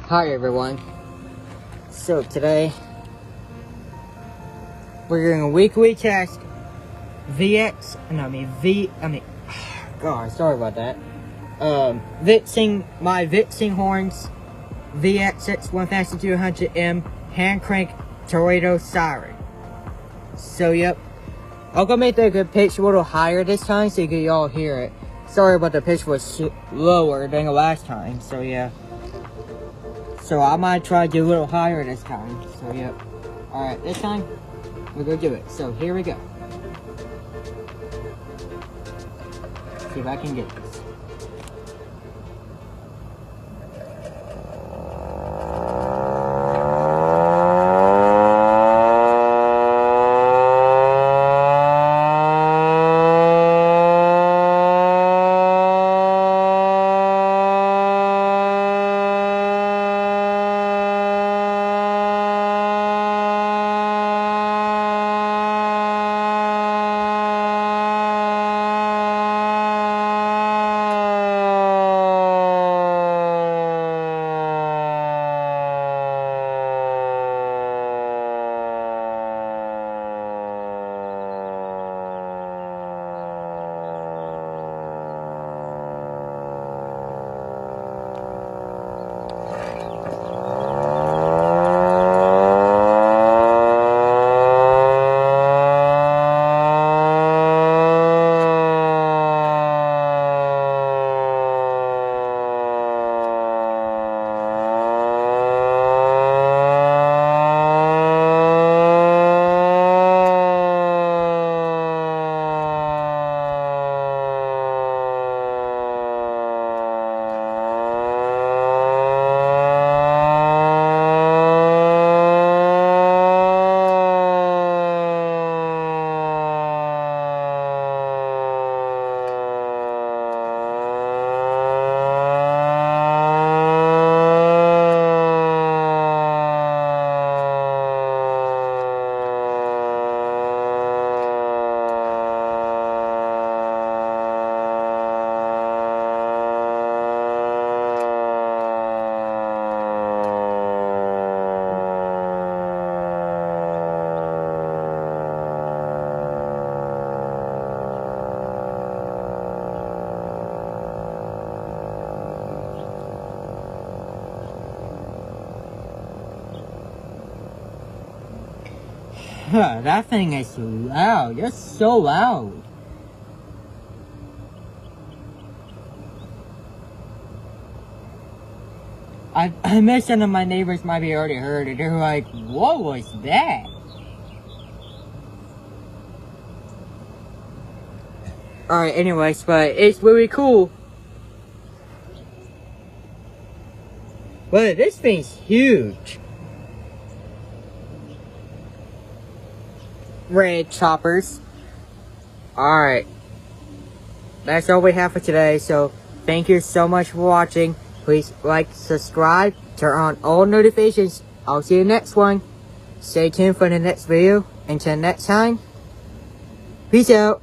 Hi everyone. So today we're doing a weekly test. God, sorry about that. My Vixen horns, VXS-1200M hand crank Toledo Siren. So yep, I'm gonna make the pitch a little higher this time so you can all hear it. Sorry about the pitch was lower than the last time. So yeah. So I might try to do a little higher this time. So yep. Alright, this time we're gonna do it. So here we go. See if I can get this. That thing is loud. It's so loud. I bet some of my neighbors might be already heard it. They're like, what was that? Alright, anyways, but it's really cool. But this thing's huge. Red choppers. Alright. That's all we have for today. So thank you so much for watching. Please like, subscribe, turn on all notifications. I'll see you next one. Stay tuned for the next video. Until next time. Peace out.